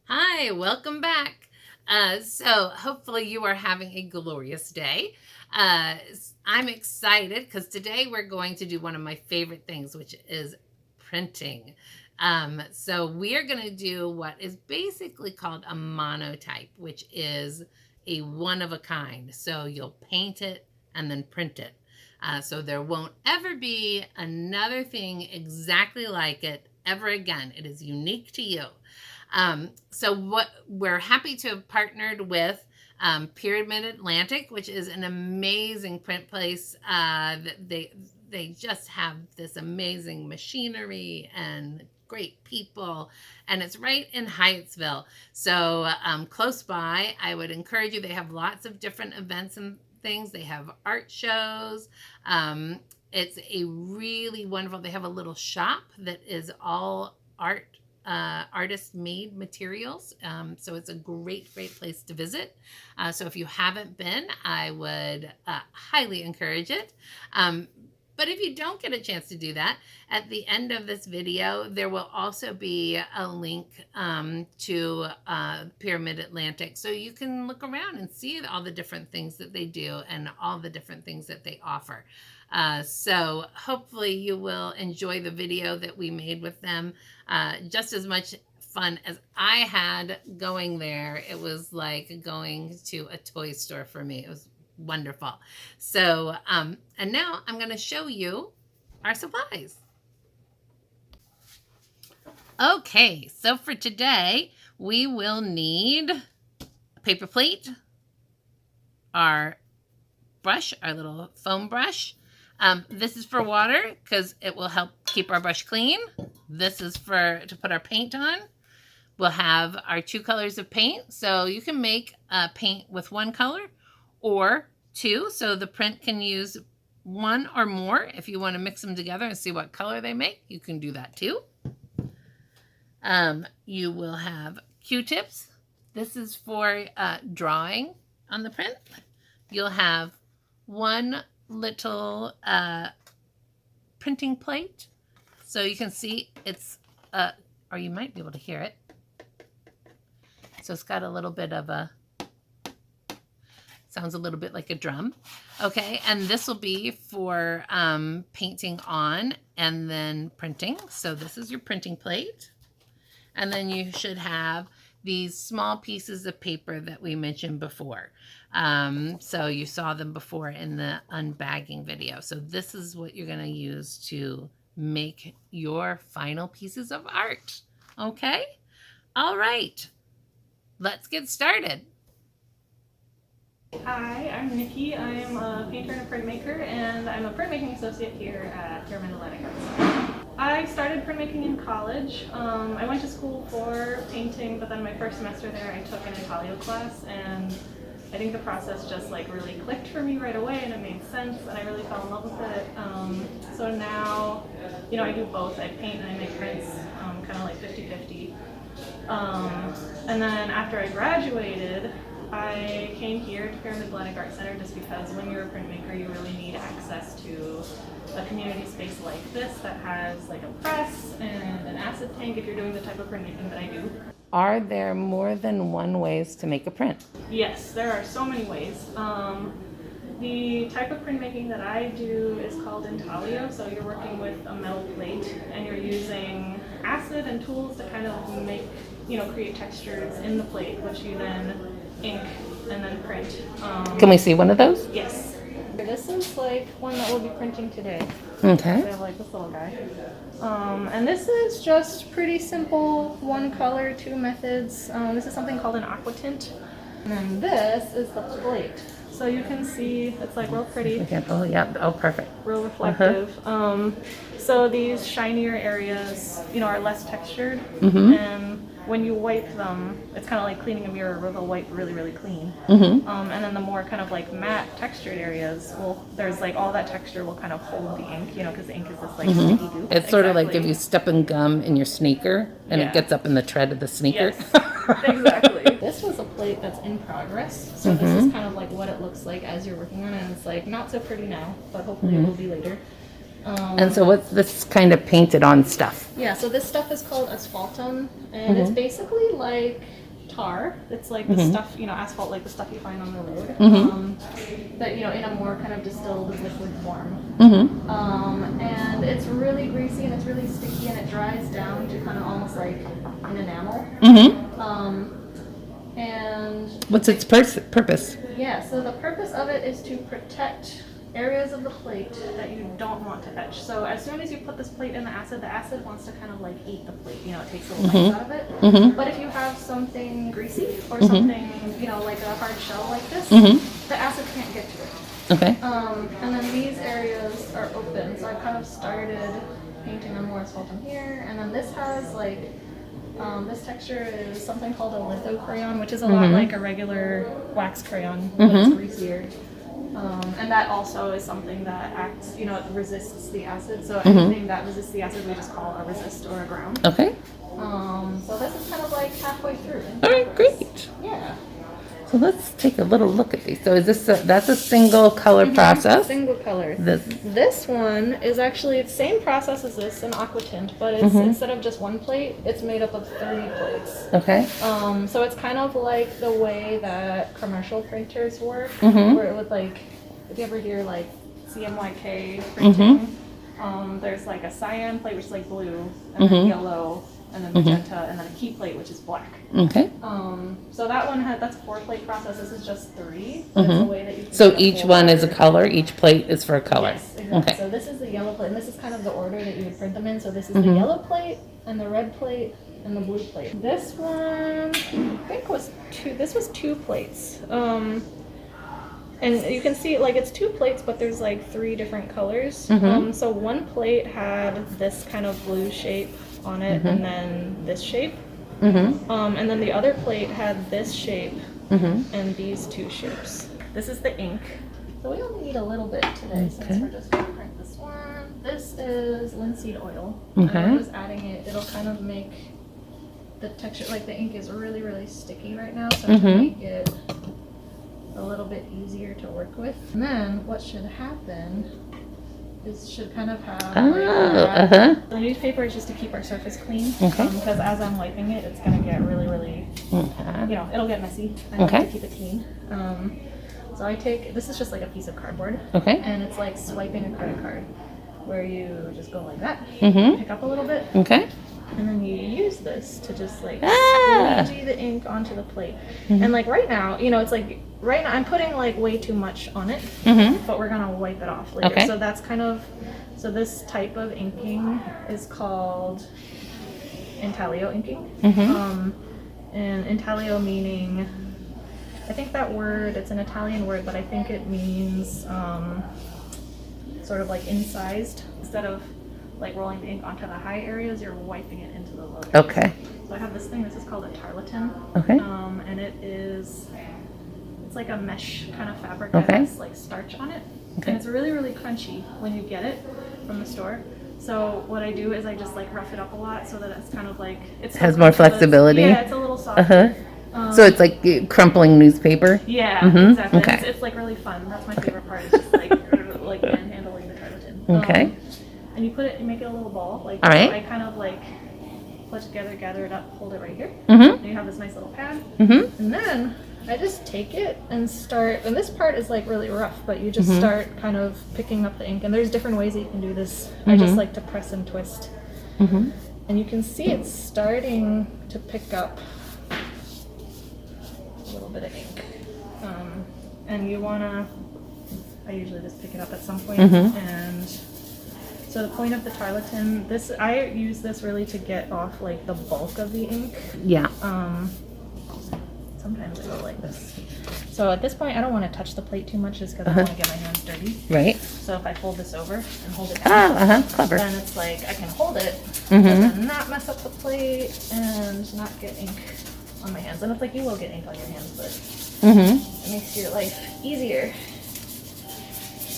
Hi, welcome back. So hopefully you are having a glorious day. I'm excited because today we're going to do one of my favorite things, which is printing. So we are going to do what is basically called a monotype, which is a one of a kind. So you'll paint it and then print it. So there won't ever be another thing exactly like it ever again. It is unique to you. So what we're happy to have partnered with Pyramid Atlantic, which is an amazing print place. That they just have this amazing machinery and great people, and it's right in Hyattsville. So close by, I would encourage you. They have lots of different events and things. They have art shows. It's a really wonderful. They have a little shop that is all artist made materials. So it's a great place to visit. So if you haven't been, I would highly encourage it. But if you don't get a chance to do that, at the end of this video, there will also be a link to Pyramid Atlantic. So you can look around and see all the different things that they do and all the different things that they offer. So hopefully you will enjoy the video that we made with them. Just as much fun as I had going there. It was like going to a toy store for me. It was wonderful. So, and now I'm going to show you our supplies. Okay, so for today, we will need a paper plate, our brush, our little foam brush. This is for water because it will help keep our brush clean. This is to put our paint on. We'll have our 2 colors of paint. So you can make paint with 1 color or 2. So the print can use 1 or more. If you want to mix them together and see what color they make, you can do that too. You will have Q-tips. This is for drawing on the print. You'll have 1 little printing plate. So you can see it's, or you might be able to hear it. So it's got a little bit of sounds a little bit like a drum. Okay, and this will be for painting on and then printing. So this is your printing plate. And then you should have these small pieces of paper that we mentioned before. So you saw them before in the unbagging video. So this is what you're going to use to make your final pieces of art. Okay? All right. Let's get started. Hi, I'm Nikki. I'm a painter and a printmaker, and I'm a printmaking associate here at Pyramid Atlantic. I started printmaking in college. I went to school for painting, but then my first semester there I took an Italio class, and I think the process just like really clicked for me right away, and it made sense, and I really fell in love with it. So now, you know, I do both. I paint and I make prints, kind of like 50-50. And then after I graduated, I came here to Pyramid Atlantic Art Center just because when you're a printmaker, you really need access to a community space like this that has like a press and an acid tank if you're doing the type of printmaking that I do. Are there more than one ways to make a print? Yes, there are so many ways. The type of printmaking that I do is called intaglio, so you're working with a metal plate and you're using acid and tools to kind of make, you know, create textures in the plate, which you then ink and then print. Can we see one of those? Yes. This is like one that we'll be printing today. Okay. We have like this little guy. And this is just pretty simple, 1 color, 2 methods. This is something called an aquatint. And then this is the plate. So you can see it's like real pretty. Again, oh yeah, oh perfect. Real reflective. So these shinier areas, you know, are less textured. And when you wipe them, it's kind of like cleaning a mirror where they'll wipe really clean. And then the more kind of like matte textured areas, there's like all that texture will kind of hold the ink, you know, because the ink is this like sticky goop. It's sort of like if you step in gum in your sneaker and it gets up in the tread of the sneaker. Yes, exactly. This was a plate that's in progress, so this is kind of like what it looks like as you're working on it, and it's like not so pretty now, but hopefully it will be later. And so what's this kind of painted on stuff? Yeah, so this stuff is called asphaltum, and it's basically like tar. It's like the stuff, asphalt, like the stuff you find on the road, but in a more kind of distilled liquid form. And it's really greasy and it's really sticky, and it dries down to kind of almost like an enamel. And what's its purpose? yeah, so the purpose of it is to protect areas of the plate that you don't want to etch. So as soon as you put this plate in the acid wants to kind of like eat the plate. It takes the life out of it. But if you have something greasy or something, like a hard shell like this, the acid can't get to it. Okay. And then these areas are open. So I kind of started painting on more asphaltum here, and then this has like this texture is something called a litho crayon, which is a lot like a regular wax crayon, but it's greasier. And that also is something that acts, it resists the acid. So anything that resists the acid, we just call a resist or a ground. Okay. So this is kind of like halfway through. All right, great. Yeah. So let's take a little look at these. So is this that's a single color process? Single color. This. This one is actually the same process as this, an aqua tint, but it's instead of just one plate, it's made up of 30 plates. Okay. So it's kind of like the way that commercial printers work, where it would like, if you ever hear like CMYK printing, there's like a cyan plate, which is like blue, and then yellow, and then magenta, and then a key plate, which is black. Okay. So that one that's a 4-plate process. This is just 3. But it's a way that you can So get each 4. one is a color. Each plate is for a color. Yes, exactly. Okay. So this is the yellow plate, and this is kind of the order that you would print them in. So this is the yellow plate, and the red plate, and the blue plate. This one, I think was 2. This was 2 plates. And you can see like it's 2 plates, but there's like 3 different colors. So one plate had this kind of blue shape on it, and then this shape. And then the other plate had this shape and these 2 shapes. This is the ink. So we only need a little bit today since we're just going to print this one. This is linseed oil. Okay. And I'm just adding it. It'll kind of make the texture, like the ink is really, really sticky right now, so to make it a little bit easier to work with. And then what should happen is should kind of have the newspaper is just to keep our surface clean, because as I'm wiping it, it's going to get really, really, it'll get messy. I like to keep it clean. So I take, this is just like a piece of cardboard, and it's like swiping a credit card, where you just go like that, pick up a little bit, and then you use this to just like squeegee the ink onto the plate. And like right now, it's like, right now I'm putting like way too much on it, but we're gonna wipe it off later. So that's kind of, so this type of inking is called intaglio inking. And intaglio meaning, I think that word, it's an Italian word, but I think it means sort of like incised. Instead of like rolling the ink onto the high areas, you're wiping it into the low areas. Okay. So I have this thing, this is called a tarlatan. And it's like a mesh kind of fabric that has like starch on it. And it's really, really crunchy when you get it from the store. So what I do is I just like rough it up a lot so that it's kind of like, it has more flexibility. Yeah, it's a little softer. So it's like crumpling newspaper. Yeah, exactly. It's like really fun. That's my favorite part. Is just like manhandling the tarlatan. And you put it, you make it a little ball. Like so I kind of like put together, gather it up, hold it right here. And you have this nice little pad. And then I just take it and start. And this part is like really rough, but you just start kind of picking up the ink. And there's different ways that you can do this. I just like to press and twist. And you can see it's starting to pick up a little bit of ink. And you wanna, I usually just pick it up at some point. And so the point of the tarlatan, I use this really to get off like the bulk of the ink. Sometimes I go like this. So at this point, I don't want to touch the plate too much, just because I don't want to get my hands dirty. So if I fold this over and hold it down, clever. then it's like I can hold it, but then not mess up the plate and not get ink on my hands. And it's like you will get ink on your hands, but it makes your life easier.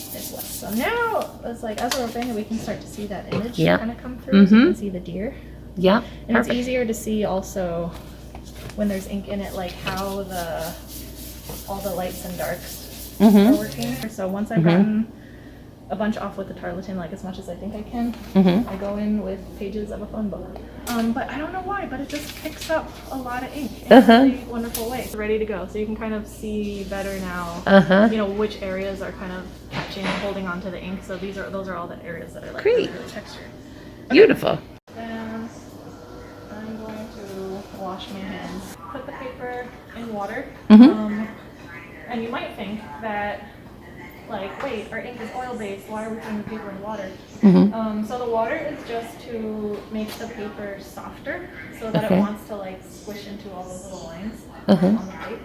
So now it's like as we're opening it, we can start to see that image kind of come through. So you can see the deer. And it's easier to see also when there's ink in it, like how all the lights and darks are working. So once I've gotten a bunch off with the tarlatan, like as much as I think I can. Mm-hmm. I go in with pages of a phone book. But I don't know why, but it just picks up a lot of ink in a really wonderful way. It's ready to go, so you can kind of see better now, you know, which areas are kind of catching and holding onto the ink. So those are all the areas that are like really, really textured. Beautiful. And I'm going to wash my hands. Put the paper in water. And you might think that, like, wait, our ink is oil-based, why are we putting the paper in water? So the water is just to make the paper softer so that it wants to, like, squish into all those little lines on the plate.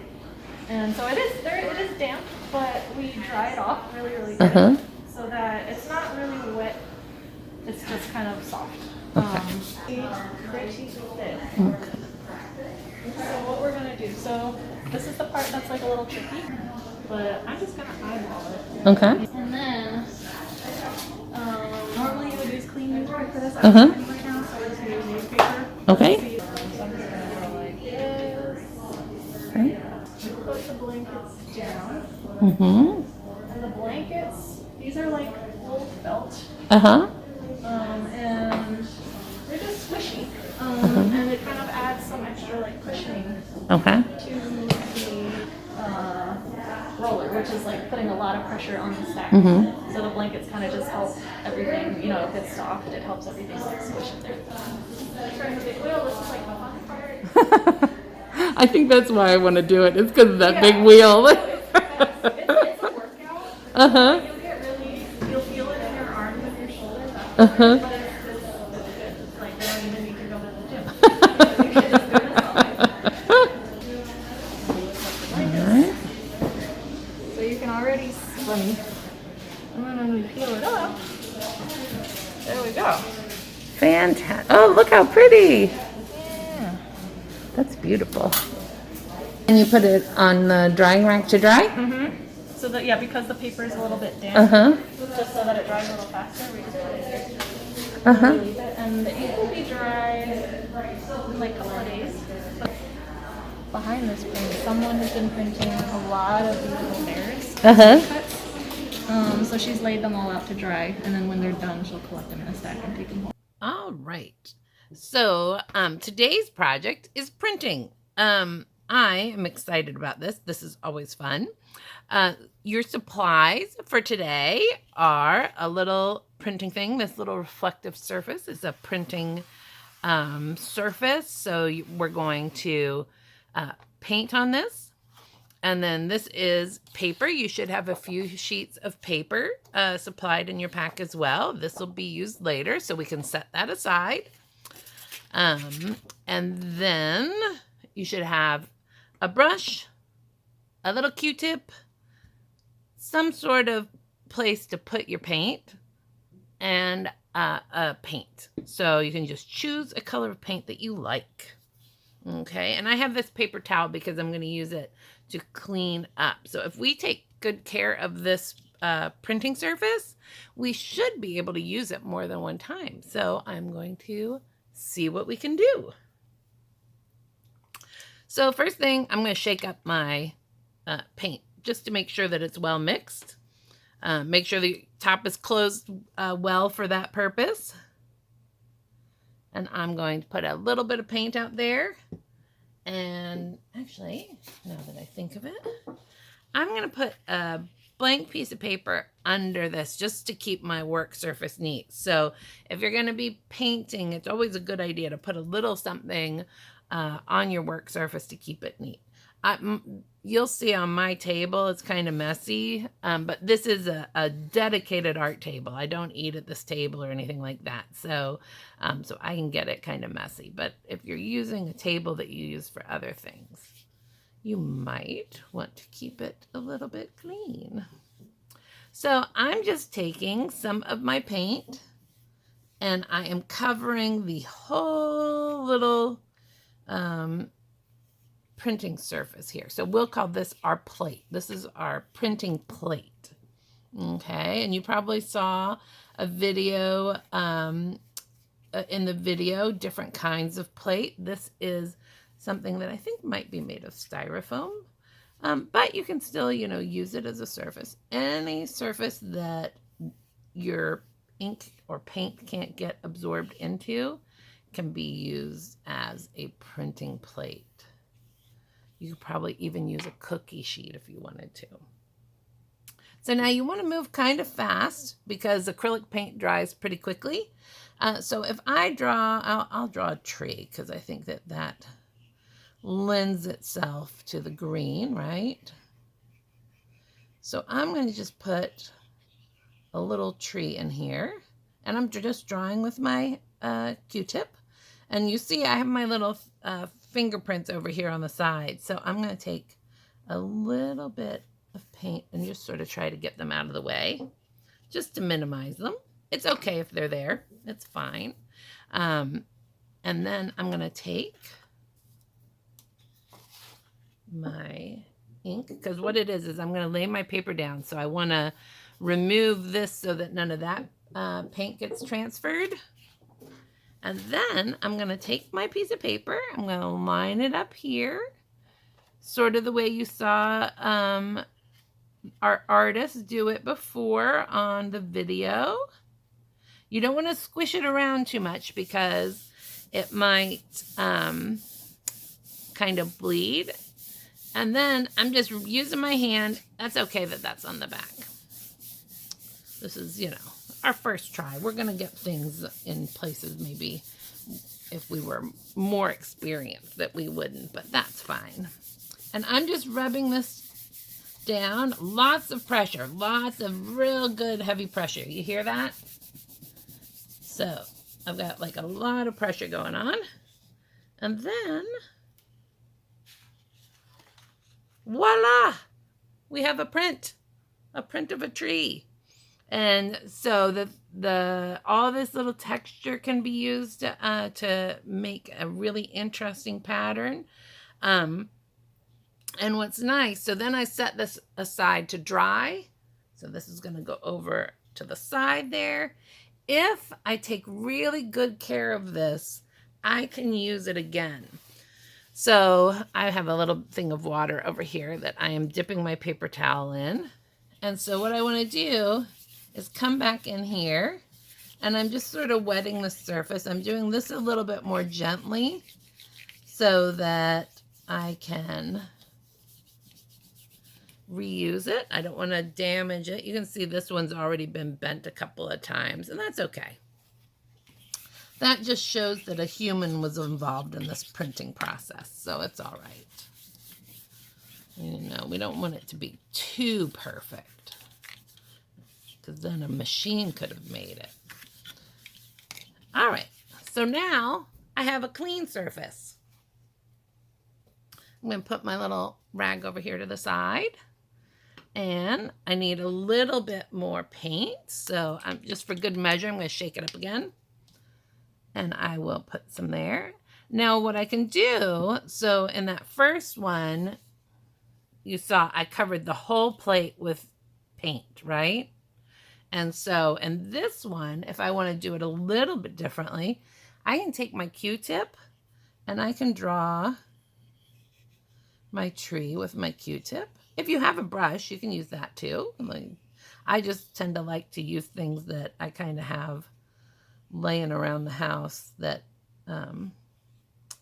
And so it is damp, but we dry it off really, really good so that it's not really wet, it's just kind of soft. Pretty thick. So what we're going to do, so this is the part that's like a little tricky, but I'm just going to eyeball it. Okay. And then, normally you would use clean newspaper for this. I'm using right now, so I just use newspaper. Okay. So I'm just going to go like this. Okay. Put the blankets down. And the blankets, these are like old felt. And they're just squishy. And it kind of adds some extra like cushioning to the roller, which is like putting a lot of pressure on the stack. So the blankets kind of just help everything, you know, if it's soft, it helps everything like squish in there. Trying the big wheel, this is like the fun part. I think that's why I want to do it. It's because of that big wheel. It's a workout. You'll feel it in your arms and your shoulders after, but it's like they don't even need to go to the gym. You can just do this all night. So you can already see. And then when we peel it up, there we go. Fantastic. Oh, look how pretty. Yeah. That's beautiful. And you put it on the drying rack to dry? So that, yeah, because the paper is a little bit damp, just so that it dries a little faster, we just put it here. Leave it, and the ink will be dry in like a couple of days. But behind this print, someone has been printing a lot of these little bears. Cuts. So she's laid them all out to dry, and then when they're done, she'll collect them in a stack and take them home. All right. So today's project is printing. I am excited about this. This is always fun. Your supplies for today are a little printing thing. This little reflective surface is a printing surface. So we're going to paint on this. And then this is paper. You should have a few sheets of paper supplied in your pack as well. This will be used later, so we can set that aside. And then you should have a brush, a little Q-tip, some sort of place to put your paint, and a paint. So you can just choose a color of paint that you like. Okay, and I have this paper towel because I'm going to use it to clean up. So if we take good care of this printing surface, we should be able to use it more than one time. So I'm going to see what we can do. So first thing, I'm going to shake up my paint just to make sure that it's well mixed. Make sure the top is closed well for that purpose. And I'm going to put a little bit of paint out there. And actually, now that I think of it, I'm going to put a blank piece of paper under this just to keep my work surface neat. So if you're going to be painting, it's always a good idea to put a little something on your work surface to keep it neat. You'll see on my table, it's kind of messy, but this is a dedicated art table. I don't eat at this table or anything like that. So I can get it kind of messy. But if you're using a table that you use for other things, you might want to keep it a little bit clean. So I'm just taking some of my paint and I am covering the whole little printing surface here. So we'll call this our plate. This is our printing plate. Okay, and you probably saw a video in the video, different kinds of plate. This is something that I think might be made of styrofoam, but you can still, use it as a surface. Any surface that your ink or paint can't get absorbed into can be used as a printing plate. You could probably even use a cookie sheet if you wanted to. So now you want to move kind of fast because acrylic paint dries pretty quickly. So if I draw, I'll draw a tree because I think that lends itself to the green, right? So I'm going to just put a little tree in here, and I'm just drawing with my Q-tip. And you see I have my little fingerprints over here on the side. So I'm going to take a little bit of paint and just sort of try to get them out of the way just to minimize them. It's okay if they're there. It's fine. And then I'm going to take my ink, because what it is I'm going to lay my paper down. So I want to remove this so that none of that paint gets transferred. And then I'm going to take my piece of paper. I'm going to line it up here, sort of the way you saw our artists do it before on the video. You don't want to squish it around too much because it might kind of bleed. And then I'm just using my hand. That's okay that that's on the back. This is, you know, our first try. We're going to get things in places maybe if we were more experienced that we wouldn't, but that's fine. And I'm just rubbing this down. Lots of pressure. Lots of real good heavy pressure. You hear that? So I've got like a lot of pressure going on. And then, voila! We have a print of a tree. And so all this little texture can be used to make a really interesting pattern. And what's nice, so then I set this aside to dry. So this is going to go over to the side there. If I take really good care of this, I can use it again. So I have a little thing of water over here that I am dipping my paper towel in. And so what I want to do is come back in here, and I'm just sort of wetting the surface. I'm doing this a little bit more gently so that I can reuse it. I don't want to damage it. You can see this one's already been bent a couple of times, and that's okay. That just shows that a human was involved in this printing process, so it's all right. You know, we don't want it to be too perfect, because then a machine could have made it. All right, so now I have a clean surface. I'm going to put my little rag over here to the side. And I need a little bit more paint. So I'm just for good measure, I'm going to shake it up again. And I will put some there. Now what I can do, so in that first one, you saw I covered the whole plate with paint, right? And so in this one, if I want to do it a little bit differently, I can take my Q-tip and I can draw my tree with my Q-tip. If you have a brush, you can use that too. I just tend to like to use things that I kind of have laying around the house that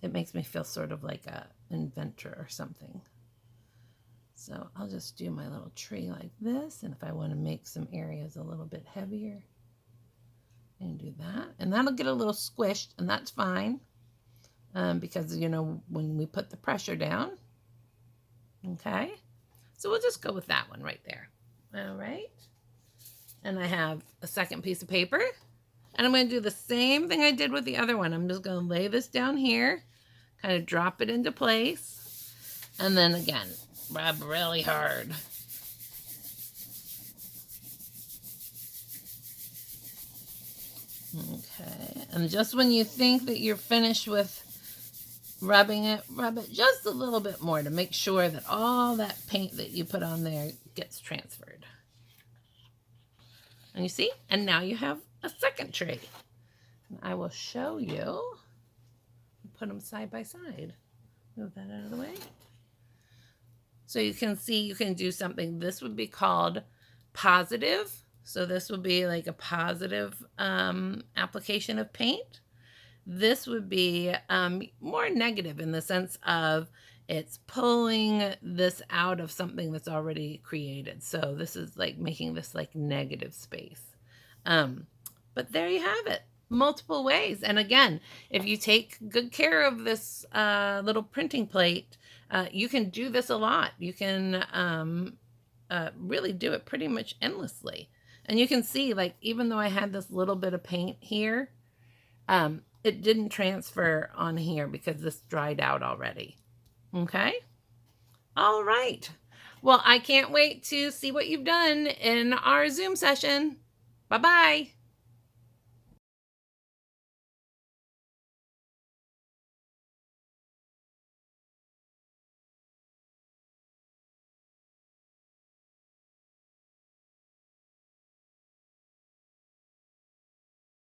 it makes me feel sort of like an inventor or something. So I'll just do my little tree like this. And if I want to make some areas a little bit heavier, I can do that. And that'll get a little squished, and that's fine. Because, you know, when we put the pressure down, okay? So we'll just go with that one right there. All right. And I have a second piece of paper. And I'm going to do the same thing I did with the other one. I'm just going to lay this down here, kind of drop it into place. And then again, rub really hard. Okay. And just when you think that you're finished with rubbing it, rub it just a little bit more to make sure that all that paint that you put on there gets transferred. And you see? And now you have a second tree. And I will show you. Put them side by side. Move that out of the way. So you can see you can do something. This would be called positive So this would be like a positive application of paint. This would be more negative in the sense of it's pulling this out of something that's already created. So this is like making this like negative space. But there you have it. Multiple ways. And again, if you take good care of this little printing plate, you can do this a lot. You can really do it pretty much endlessly. And you can see, like, even though I had this little bit of paint here, it didn't transfer on here because this dried out already. Okay? All right. Well, I can't wait to see what you've done in our Zoom session. Bye-bye.